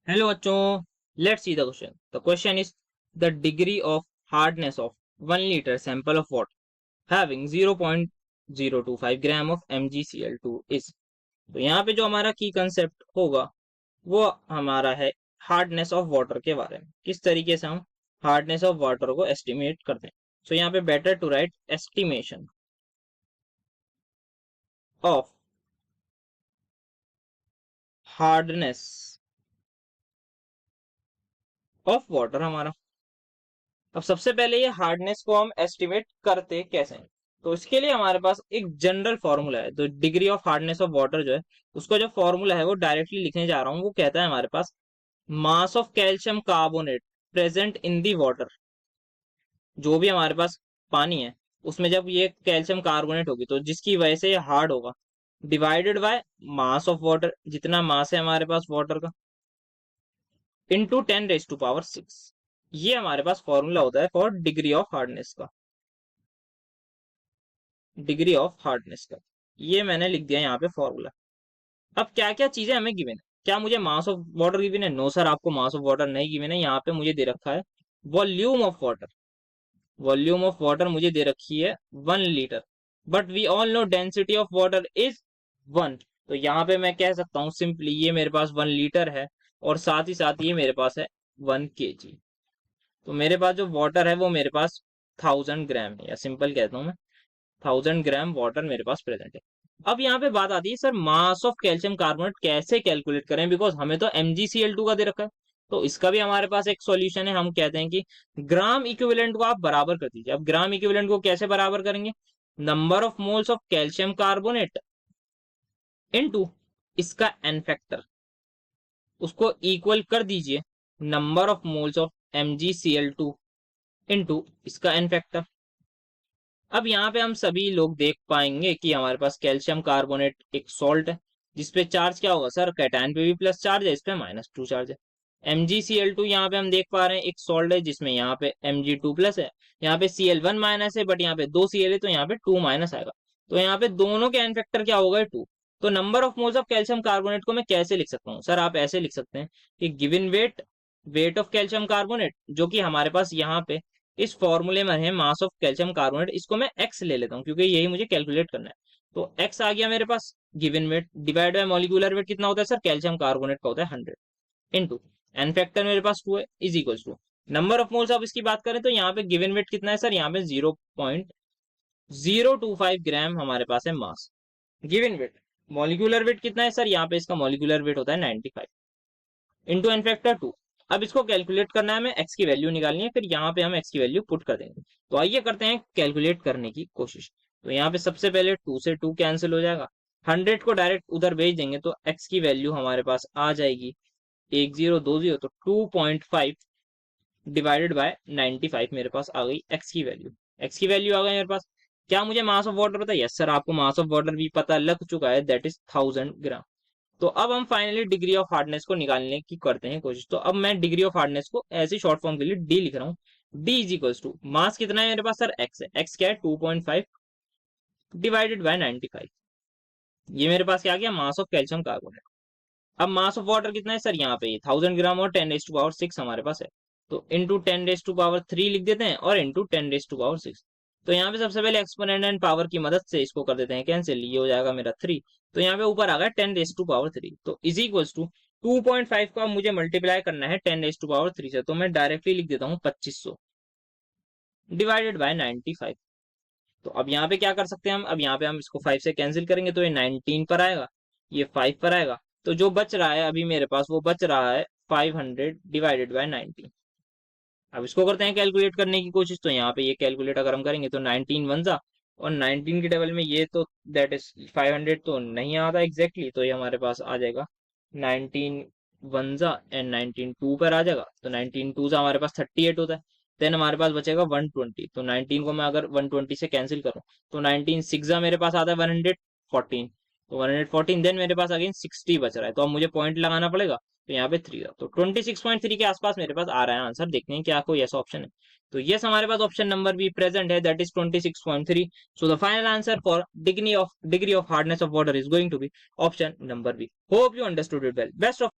Hello बच्चों, let's see the question. The question is the degree of hardness of 1 litre sample of water having 0.025 gram of MgCl2 is. तो यहाँ पे जो हमारा की concept होगा वो हमारा है हार्डनेस ऑफ वाटर के बारे में. किस तरीके से हम हार्डनेस ऑफ वाटर को एस्टिमेट करते हैं. सो यहाँ पे better to write estimation of hardness of water हमारा. अब सबसे पहले ये हार्डनेस को हम एस्टिमेट करते कैसे हैं. तो इसके लिए हमारे पास एक जनरल फॉर्मूला है. तो degree of hardness of water जो है उसका जो फॉर्मूला है वो डायरेक्टली लिखने जा रहा हूँ. वो कहता है हमारे पास mass of calcium carbonate present in the water. जो भी हमारे पास पानी है उसमें जब ये कैल्शियम कार्बोनेट होगी तो जिसकी वजह से ये हार्ड होगा, divided by mass of water, जितना मास है हमारे पास वाटर का, इंटू 10⁻⁶. ये हमारे पास फॉर्मूला होता है फॉर डिग्री ऑफ हार्डनेस का. डिग्री ऑफ हार्डनेस का ये मैंने लिख दिया यहाँ पे फॉर्मूला. अब क्या क्या चीजें हमें गिवन है. क्या मुझे मास ऑफ वाटर गिवन है? नो सर, आपको मास ऑफ वाटर नहीं गिवन है. यहाँ पे मुझे दे रखा है volume of water. Volume of water मुझे दे रखी है 1 litre. But we all know density of water is 1. तो यहाँ पे मैं कह सकता हूँ सिंपली ये मेरे पास 1 लीटर है और साथ ही साथ ये मेरे पास है 1 kg. तो मेरे पास जो वाटर है वो मेरे पास 1000 ग्राम है, या सिंपल कहता हूँ मैं 1000 ग्राम वाटर मेरे पास प्रेजेंट है. अब यहाँ पे बात आती है sir mass of calcium carbonate कैसे कैलकुलेट करें, बिकॉज हमें तो MgCl2 का दे रखा है. तो इसका भी हमारे पास एक सॉल्यूशन है. हम कहते हैं कि ग्राम इक्विवेलेंट को आप बराबर कर दीजिए. अब ग्राम इक्विवेलेंट को कैसे बराबर करेंगे? Number of moles of calcium carbonate into इसका एन फैक्टर, उसको इक्वल कर दीजिए number of moles of MgCl2 into इसका एन फैक्टर. अब यहाँ पे हम सभी लोग देख पाएंगे कि हमारे पास कैल्शियम कार्बोनेट एक सॉल्ट है जिसपे चार्ज क्या होगा सर, कैटायन पे भी प्लस चार्ज है, इस पे -2 चार्ज है. MgCl2 यहाँ पे हम देख पा रहे हैं एक सॉल्ट है जिसमें यहाँ पे Mg2 प्लस है, यहाँ पे Cl1 माइनस है, बट यहाँ पे 2 Cl है तो यहाँ पे 2 माइनस आएगा. तो यहाँ पे दोनों के एन फैक्टर क्या होगा, 2. तो number of moles of calcium carbonate को मैं कैसे लिख सकता हूँ सर? आप ऐसे लिख सकते हैं कि given weight, weight of calcium carbonate जो कि हमारे पास यहाँ पे इस फॉर्मूले में है मास ऑफ कैल्शियम कार्बोनेट, इसको मैं x ले लेता हूँ क्योंकि यही मुझे कैलकुलेट करना है. तो x आ गया मेरे पास given weight, divide by molecular weight कितना होता है सर, कैल्शियम कार्बोनेट का होता है 100, इनटू एन फैक्टर मेरे पास 2 है, is equals to number of moles. अब इसकी बात करें तो यहाँ पे गिवन वेट कितना है सर, यहाँ पे 0.025 ग्राम हमारे पास है mass given weight. Molecular weight कितना है सर, यहाँ पे इसका मॉलिक्यूलर वेट होता है 95 इंटू एन फैक्टर 2. अब इसको कैलकुलेट करना है, हमें एक्स की वैल्यू निकालनी है, फिर यहाँ पे हम एक्स की वैल्यू पुट कर देंगे. तो आइए करते हैं कैलकुलेट करने की कोशिश. तो यहाँ पे सबसे पहले 2 से 2 कैंसिल हो जाएगा, 100 को डायरेक्ट उधर भेज देंगे तो एक्स की वैल्यू हमारे पास आ जाएगी 1020. तो 2.5 डिवाइडेड बाय 95 मेरे पास आ गई एक्स की वैल्यू. एक्स की वैल्यू आ गई मेरे पास. क्या मुझे मास ऑफ वाटर पता है? यस सर, आपको मास ऑफ वाटर भी पता लग चुका है, दैट इज 1000 ग्राम. तो अब हम फाइनली डिग्री ऑफ हार्डनेस को निकालने की करते हैं कोशिश. तो अब मैं डिग्री ऑफ हार्डनेस को ऐसे शॉर्ट फॉर्म के लिए डी लिख रहा हूँ. D is equals to mass कितना है मेरे पास सर, एक्स है. एक्स क्या है, 2.5 डिवाइडेड बाय 95. ये मेरे पास क्या आ गया, मास ऑफ कैल्शियम कार्बोनेट. अब मास ऑफ वाटर कितना है सर, यहाँ पे 1000 ग्राम और 10⁻6 हमारे पास है. तो इंटू 10⁻3 लिख देते हैं और इंटू 10⁻6. तो यहाँ पे सबसे पहले एक्सपोनेंट एंड पावर की मदद से इसको कर देते हैं कैंसिल, ये हो जाएगा मेरा 3. तो यहाँ पे ऊपर आ गया 10⁻3. तो इज इक्वल्स टू 2.5 का मुझे मल्टीप्लाई करना है 10⁻3 से, तो मैं डायरेक्टली लिख देता हूँ 2500 डिवाइडेड बाय 95. तो अब यहाँ पे क्या कर सकते हैं हम, अब यहाँ पे हम इसको 5 से कैंसिल करेंगे तो ये 19 पर आएगा, ये 5 पर आएगा. तो जो बच रहा है अभी मेरे पास वो बच रहा है 500 डिवाइडेड बाय 19. अब इसको करते हैं कैलकुलेट करने की कोशिश. तो यहाँ पे ये कैलकुलेट अगर हम करेंगे तो 19 वन जा, और 19 के टेबल में ये तो दैट इज 500 तो नहीं आता एग्जैक्टली, तो ये हमारे पास आ जाएगा 19 वन जा एंड 19 टू पर आ जाएगा. तो 19 टू जा हमारे पास 38 होता है. देन हमारे पास बचेगा 120. तो 19 को मैं अगर 120 से कैंसिल करूँ तो 19 सिक्स जा मेरे पास आता है 114. तो 114 देन मेरे पास अगेन 60 बच रहा है. तो अब मुझे पॉइंट लगाना पड़ेगा, तो यहाँ पे 3 था. तो 26.3 के आसपास मेरे पास आ रहा है आंसर. देखते हैं क्या कोई ऐसा ऑप्शन है. तो यस, हमारे पास ऑप्शन नंबर बी प्रेजेंट है, that is 26.3. So the final answer for degree of hardness of water is going to be option number B. Hope you understood it well. Best of